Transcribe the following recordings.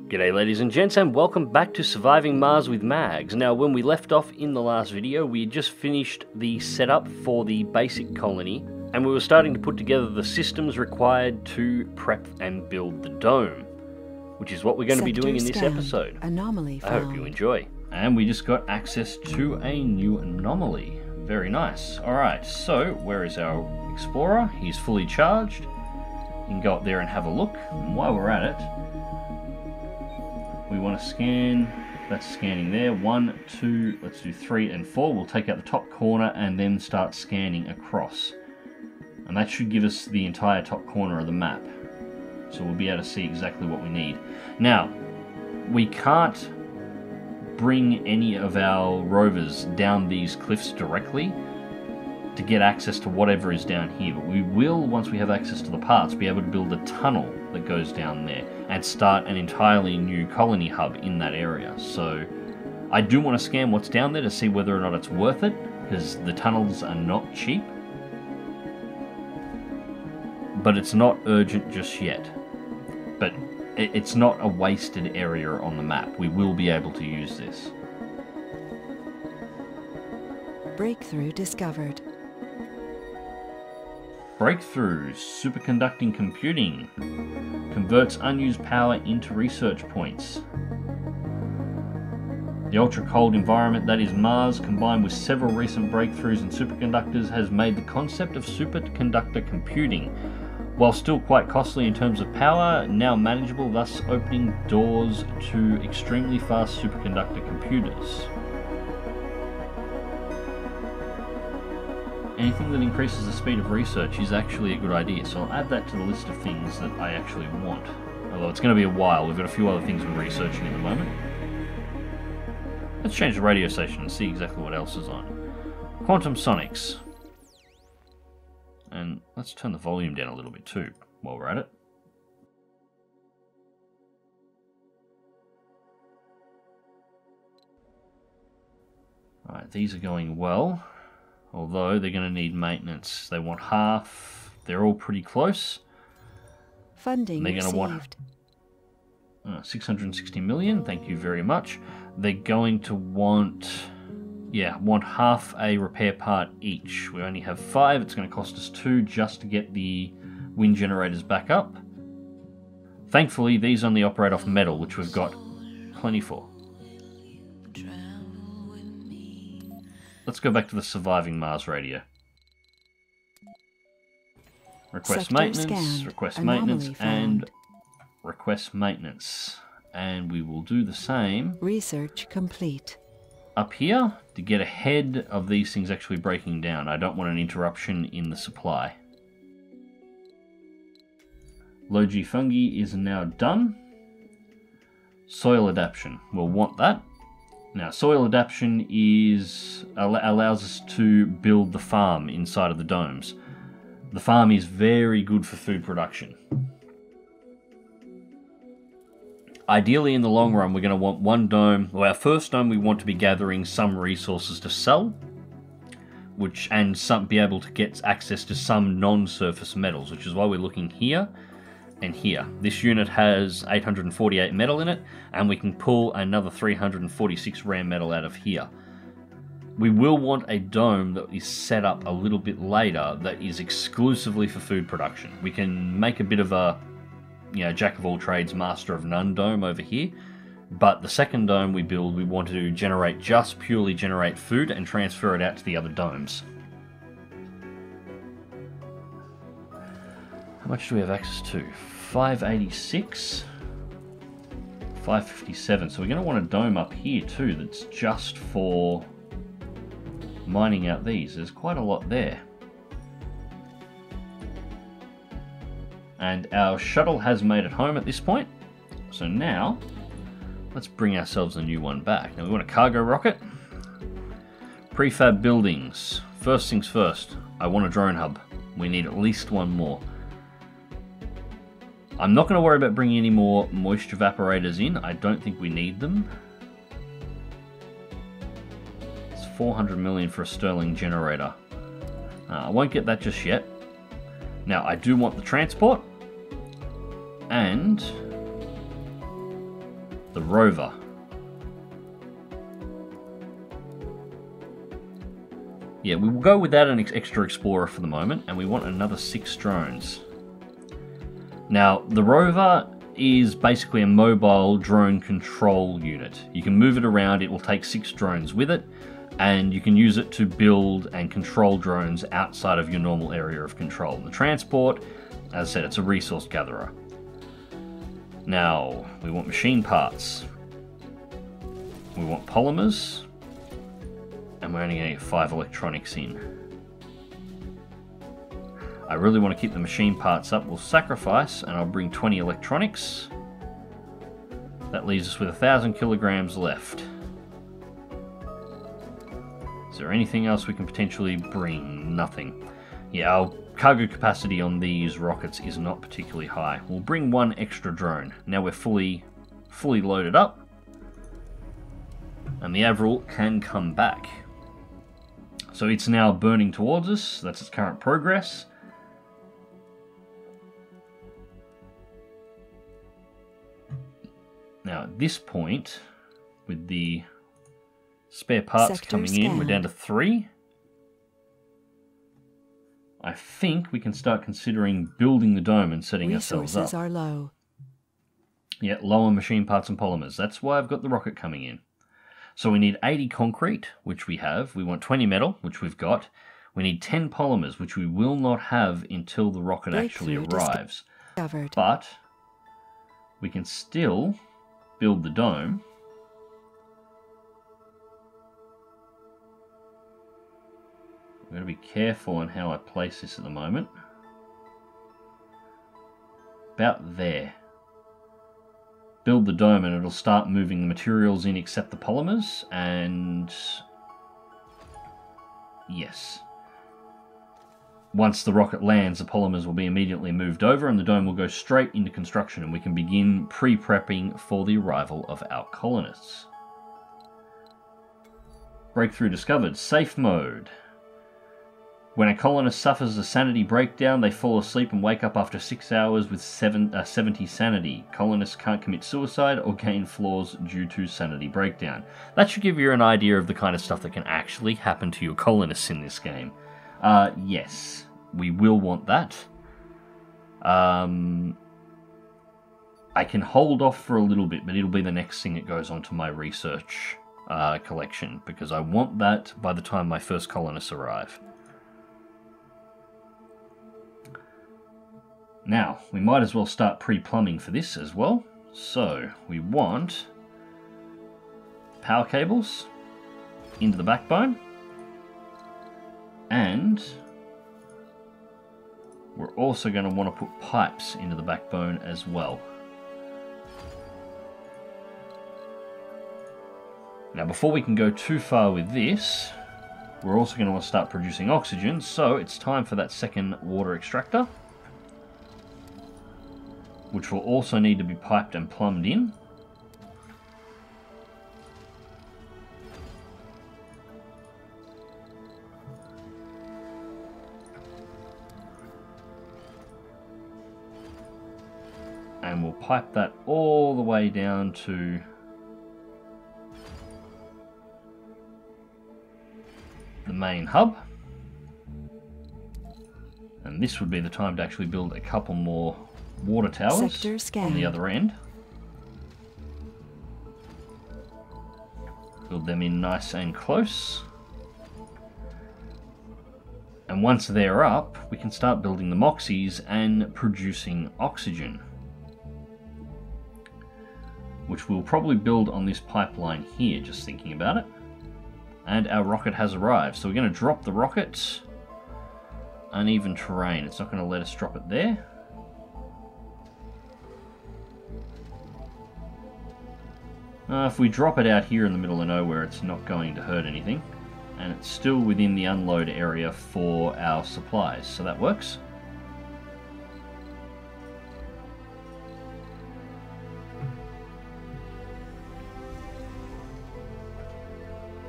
G'day ladies and gents, and welcome back to Surviving Mars with Mags. Now, when we left off in the last video, we had just finished the setup for the basic colony, and we were starting to put together the systems required to prep and build the dome, which is what we're going to be doing in this episode. Anomaly found. I hope you enjoy. And we just got access to a new anomaly. Very nice. Alright, so where is our explorer? He's fully charged. You can go up there and have a look. And while we're at it, we want to scan. That's scanning there. 1, 2, let's do 3 and 4. We'll take out the top corner and then start scanning across. And that should give us the entire top corner of the map. So we'll be able to see exactly what we need. Now, we can't bring any of our rovers down these cliffs directly to get access to whatever is down here, but we will, once we have access to the parts, be able to build a tunnel that goes down there and start an entirely new colony hub in that area. So I do want to scan what's down there to see whether or not it's worth it, because the tunnels are not cheap, but it's not urgent just yet. But it's not a wasted area on the map. We will be able to use this. Breakthrough discovered. Breakthroughs. Superconducting computing. Converts unused power into research points. The ultra-cold environment that is Mars, combined with several recent breakthroughs in superconductors, has made the concept of superconductor computing, while still quite costly in terms of power, now manageable, thus opening doors to extremely fast superconductor computers. Anything that increases the speed of research is actually a good idea, so I'll add that to the list of things that I actually want. Although it's going to be a while, we've got a few other things we're researching at the moment. Let's change the radio station and see exactly what else is on. Quantum Sonics. And let's turn the volume down a little bit too, while we're at it. Alright, these are going well, although they're going to need maintenance. They want half. They're all pretty close. Funding they're going to want 660 million, thank you very much. They're going to want... yeah, want half a repair part each. We only have 5. It's going to cost us 2 just to get the wind generators back up. Thankfully, these only operate off metal, which we've got plenty for. Let's go back to the Surviving Mars radio. Request Sector maintenance, scanned. request Anomaly maintenance, found. and request maintenance. And we will do the same. Research complete. Up here to get ahead of these things actually breaking down. I don't want an interruption in the supply. Low G fungi is now done. Soil adaptation, we'll want that. Now, soil adaptation allows us to build the farm inside of the domes. The farm is very good for food production. Ideally, in the long run, we're going to want one dome. Well, our first dome, we want to be gathering some resources to sell, be able to get access to some non-surface metals, which is why we're looking here and here. This unit has 848 metal in it, and we can pull another 346 rare metal out of here. We will want a dome that is set up a little bit later that is exclusively for food production. We can make a bit of a jack of all trades, master of none dome over here, but the second dome we build, we want to purely generate food and transfer it out to the other domes. How much do we have access to? 586, 557. So we're going to want a dome up here too that's just for mining out these. There's quite a lot there. And our shuttle has made it home at this point. So now, let's bring ourselves a new one back. Now we want a cargo rocket. Prefab buildings. First things first, I want a drone hub. We need at least one more. I'm not going to worry about bringing any more moisture evaporators in. I don't think we need them. It's 400 million for a Stirling generator. I won't get that just yet. Now, I do want the transport. and the rover. Yeah, we will go without an extra explorer for the moment, and we want another 6 drones. Now, the rover is basically a mobile drone control unit. You can move it around, it will take 6 drones with it, and you can use it to build and control drones outside of your normal area of control. The transport, as I said, it's a resource gatherer. Now, we want machine parts. We want polymers. And we're only going to get 5 electronics in. I really want to keep the machine parts up. We'll sacrifice, and I'll bring 20 electronics. That leaves us with 1,000 kilograms left. Is there anything else we can potentially bring? Nothing. Yeah, our cargo capacity on these rockets is not particularly high. We'll bring 1 extra drone. Now we're fully loaded up. And the Avril can come back. So it's now burning towards us. That's its current progress. Now at this point, with the spare parts coming in, we're down to 3. I think we can start considering building the dome and setting ourselves up. Resources are low. Yeah, lower machine parts and polymers. That's why I've got the rocket coming in. So we need 80 concrete, which we have. We want 20 metal, which we've got. We need 10 polymers, which we will not have until the rocket actually arrives. But we can still build the dome. I'm going to be careful on how I place this at the moment. About there. Build the dome and it'll start moving the materials in except the polymers, and yes. Once the rocket lands, the polymers will be immediately moved over and the dome will go straight into construction, and we can begin pre-prepping for the arrival of our colonists. Breakthrough discovered. Safe mode. When a colonist suffers a sanity breakdown, they fall asleep and wake up after 6 hours with 70 sanity. Colonists can't commit suicide or gain floors due to sanity breakdown. That should give you an idea of the kind of stuff that can actually happen to your colonists in this game. Yes, we will want that. I can hold off for a little bit, but it'll be the next thing that goes onto my research collection, because I want that by the time my first colonists arrive. Now, we might as well start pre-plumbing for this as well. So, we want power cables into the backbone, and we're also going to want to put pipes into the backbone as well. Now, before we can go too far with this, we're also going to want to start producing oxygen, so it's time for that second water extractor, which will also need to be piped and plumbed in. And we'll pipe that all the way down to the main hub. And this would be the time to actually build a couple more water towers on the other end. Build them in nice and close. And once they're up, we can start building the Moxies and producing oxygen, which we'll probably build on this pipeline here, just thinking about it. And our rocket has arrived. So we're going to drop the rocket. Uneven terrain. It's not going to let us drop it there. If we drop it out here in the middle of nowhere, it's not going to hurt anything. And it's still within the unload area for our supplies, so that works.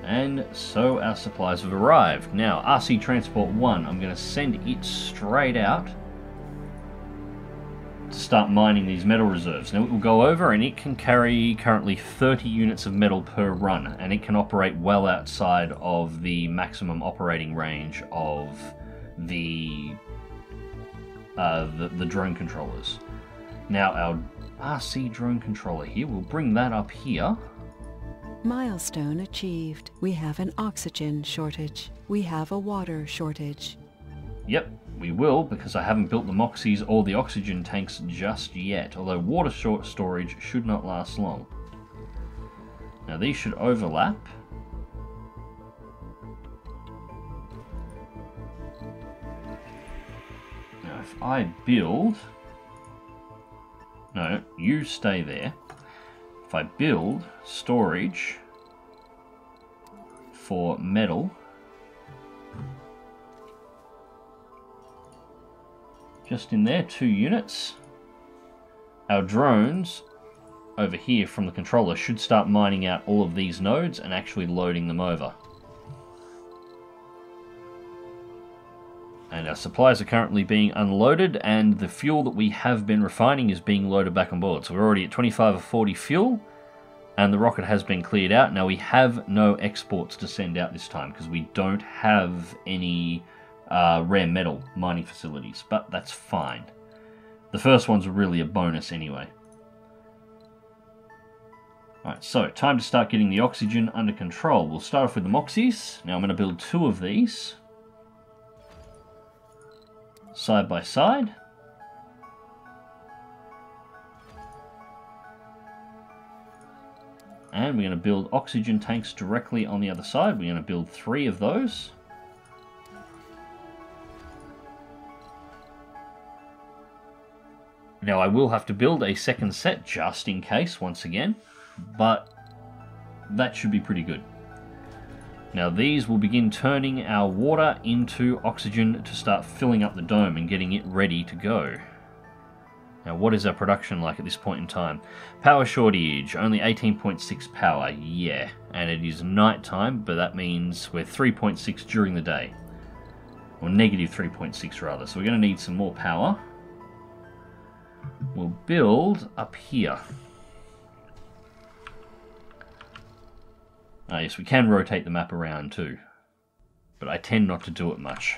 And so our supplies have arrived. Now, RC Transport 1, I'm going to send it straight out to start mining these metal reserves. Now it will go over and it can carry currently 30 units of metal per run, and it can operate well outside of the maximum operating range of the drone controllers. Now our RC drone controller here, we'll bring that up here. Milestone achieved. We have an oxygen shortage. We have a water shortage. Yep, we will, because I haven't built the Moxies or the oxygen tanks just yet, although water storage should not last long. Now these should overlap. Now if I build... No, you stay there. If I build storage for metal, just in there, 2 units, our drones over here from the controller should start mining out all of these nodes and actually loading them over. And our supplies are currently being unloaded, and the fuel that we have been refining is being loaded back on board. So we're already at 25 of 40 fuel, and the rocket has been cleared out. Now we have no exports to send out this time because we don't have any rare metal mining facilities, but that's fine. The first ones are really a bonus anyway. Alright, so time to start getting the oxygen under control. We'll start off with the Moxies. Now I'm going to build 2 of these, side by side. And we're going to build oxygen tanks directly on the other side. We're going to build 3 of those. Now I will have to build a second set just in case, once again, but that should be pretty good. Now these will begin turning our water into oxygen to start filling up the dome and getting it ready to go. Now what is our production like at this point in time? Power shortage, only 18.6 power, yeah. And it is night time, but that means we're 3.6 during the day. Or negative 3.6 rather, so we're going to need some more power. We'll build up here. Ah, yes, we can rotate the map around too, but I tend not to do it much.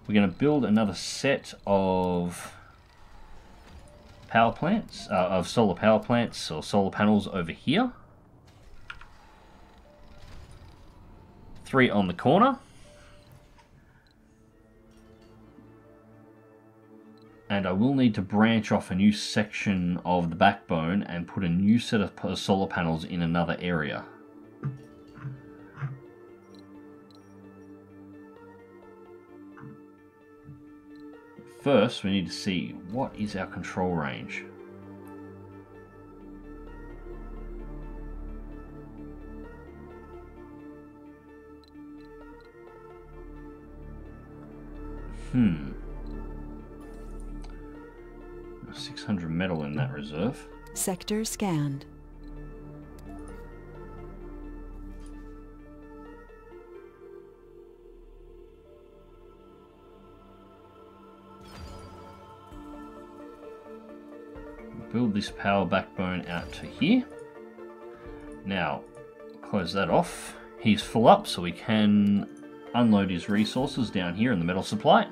We're going to build another set of power plants, of solar power plants or solar panels over here. 3 on the corner. And I will need to branch off a new section of the backbone and put a new set of solar panels in another area. First, we need to see what is our control range. Hmm. 600 metal in that reserve. Sector scanned. Build this power backbone out to here. Now, close that off. He's full up, so we can unload his resources down here in the metal supply.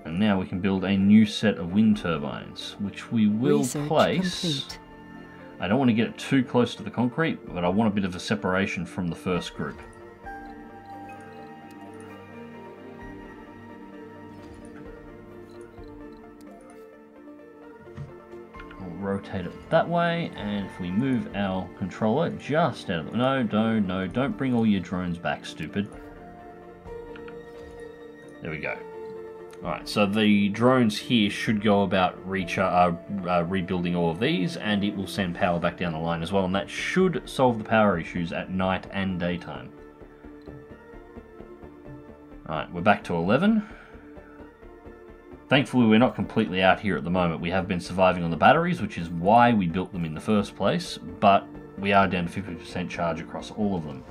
And now we can build a new set of wind turbines, which we will Research place. complete. I don't want to get it too close to the concrete, but I want a bit of a separation from the first group. We'll rotate it that way, and if we move our controller just out of the... No, don't bring all your drones back, stupid. There we go. Alright, so the drones here should go about rebuilding all of these, and it will send power back down the line as well, and that should solve the power issues at night and daytime. Alright, we're back to 11. Thankfully, we're not completely out here at the moment. We have been surviving on the batteries, which is why we built them in the first place, but we are down to 50% charge across all of them.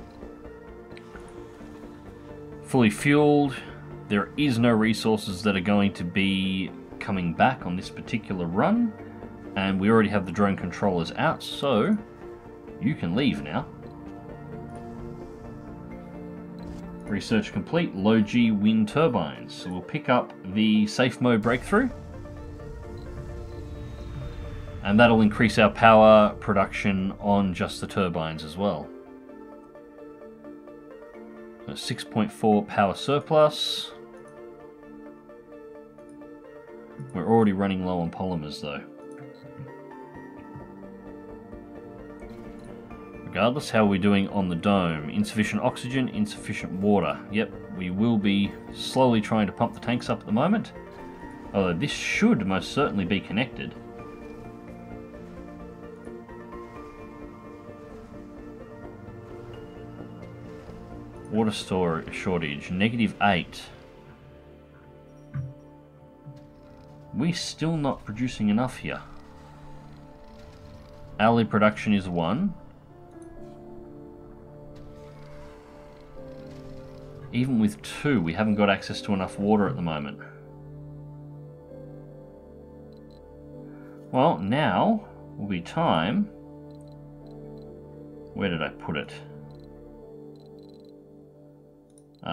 fully fueled. There is no resources that are going to be coming back on this particular run, and we already have the drone controllers out, so you can leave now. Research complete, low G wind turbines. So we'll pick up the safe mode breakthrough, and that'll increase our power production on just the turbines as well. 6.4 power surplus. We're already running low on polymers though. Regardless, how are we doing on the dome? Insufficient oxygen, insufficient water. Yep, we will be slowly trying to pump the tanks up at the moment. Although this should most certainly be connected. Water store shortage, -8. We're still not producing enough here. Hourly production is 1. Even with 2, we haven't got access to enough water at the moment. Well, now will be time. Where did I put it?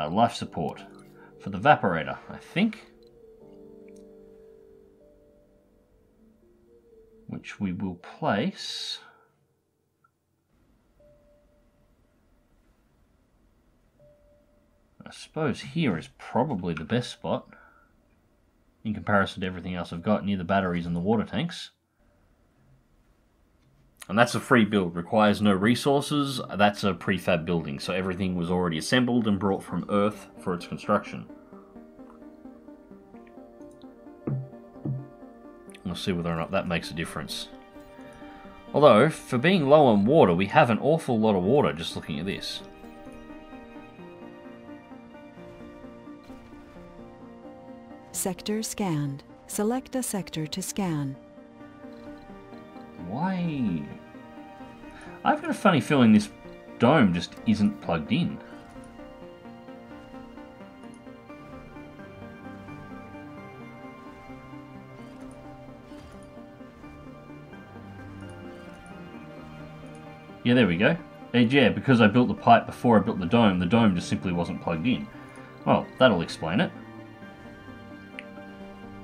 Life support for the evaporator, I think. Which we will place. I suppose here is probably the best spot in comparison to everything else I've got, near the batteries and the water tanks. And that's a free build, requires no resources. That's a prefab building, so everything was already assembled and brought from Earth for its construction. We'll see whether or not that makes a difference. Although, for being low on water, we have an awful lot of water just looking at this. Sector scanned. Select a sector to scan. Why? I've got a funny feeling this dome just isn't plugged in. Yeah, there we go. And yeah, because I built the pipe before I built the dome just simply wasn't plugged in. Well, that'll explain it.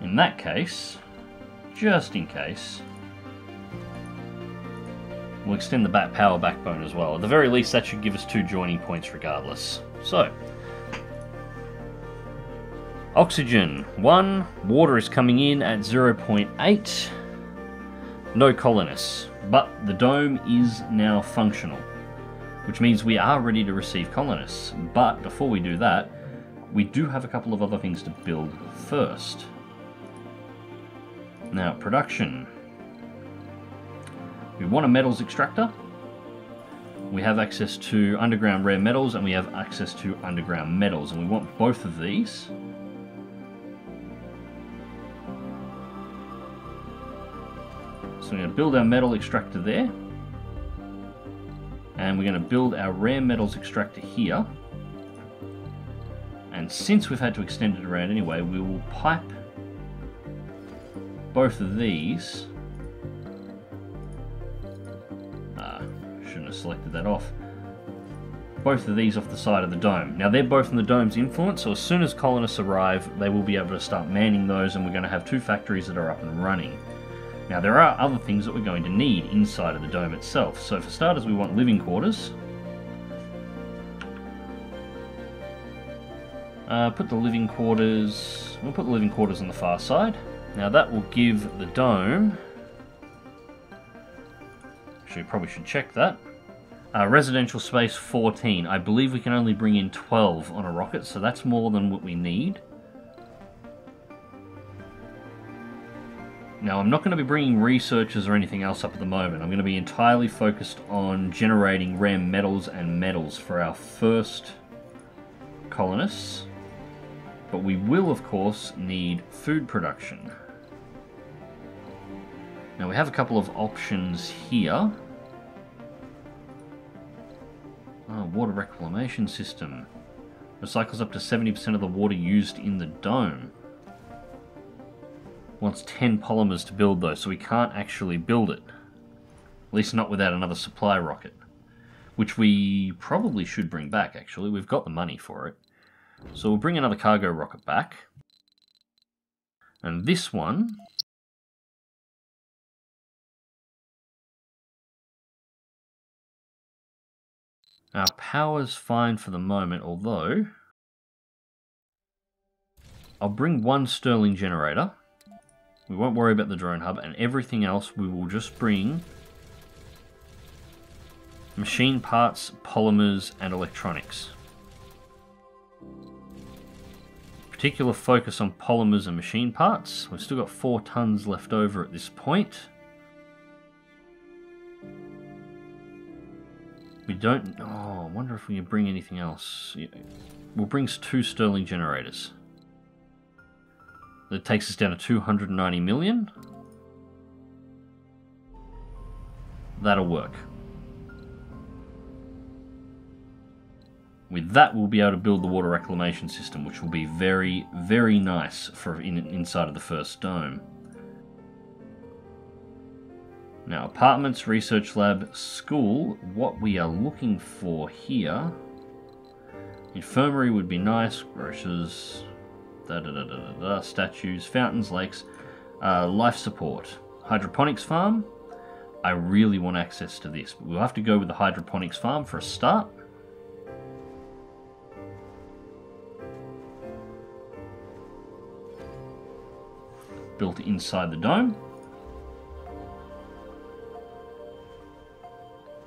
In that case, just in case, we'll extend the power backbone as well. At the very least, that should give us 2 joining points regardless. So, oxygen 1, water is coming in at 0.8, no colonists, but the dome is now functional, which means we are ready to receive colonists. But before we do that, we do have a couple of other things to build first. Now, production. We want a metals extractor. We have access to underground rare metals, and we have access to underground metals, and we want both of these. So we're going to build our metal extractor there, and we're going to build our rare metals extractor here. And since we've had to extend it around anyway, we will pipe both of these. Shouldn't have selected that off. Both of these off the side of the dome. Now they're both in the dome's influence, so as soon as colonists arrive, they will be able to start manning those, and we're going to have 2 factories that are up and running. Now there are other things that we're going to need inside of the dome itself. So for starters, we want living quarters. We'll put the living quarters on the far side. Now that will give the dome, actually probably should check that, residential space 14. I believe we can only bring in 12 on a rocket, so that's more than what we need. Now I'm not going to be bringing researchers or anything else up at the moment. I'm going to be entirely focused on generating rare metals and metals for our first colonists. But we will, of course, need food production. Now we have a couple of options here. Water Reclamation System. Recycles up to 70% of the water used in the dome. Wants 10 polymers to build though, so we can't actually build it. At least not without another supply rocket. Which we probably should bring back, actually. We've got the money for it. So we'll bring another cargo rocket back. And this one... Our power's fine for the moment, although... I'll bring one Stirling generator. We won't worry about the drone hub, and everything else we will just bring machine parts, polymers, and electronics. Particular focus on polymers and machine parts. We've still got 4 tons left over at this point. We don't... Oh, I wonder if we can bring anything else. Yeah. We'll bring 2 Stirling generators. That takes us down to 290 million. That'll work. With that, we'll be able to build the water reclamation system, which will be very, very nice for inside of the first dome. Now, apartments, research lab, school. What we are looking for here... Infirmary would be nice. Grocers... statues, fountains, lakes, life support. Hydroponics farm. I really want access to this, but we'll have to go with the hydroponics farm for a start. Built inside the dome.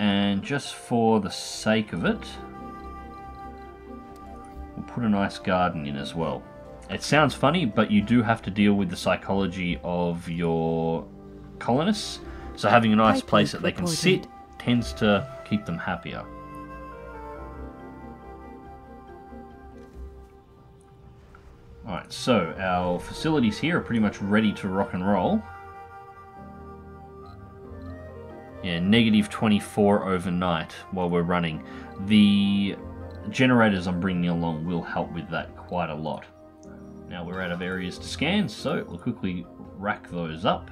And just for the sake of it, we'll put a nice garden in as well. It sounds funny, but you do have to deal with the psychology of your colonists. So having a nice place that they can sit tends to keep them happier. Alright, so our facilities here are pretty much ready to rock and roll. Yeah, -24 overnight while we're running. The generators I'm bringing along will help with that quite a lot. Now we're out of areas to scan, so we'll quickly rack those up.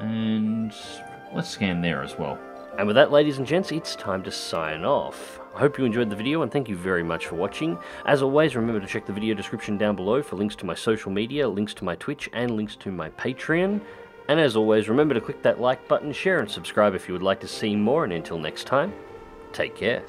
And let's scan there as well. And with that, ladies and gents, it's time to sign off. I hope you enjoyed the video, and thank you very much for watching. As always, remember to check the video description down below for links to my social media, links to my Twitch, and links to my Patreon. And as always, remember to click that like button, share, and subscribe if you would like to see more. And until next time, take care.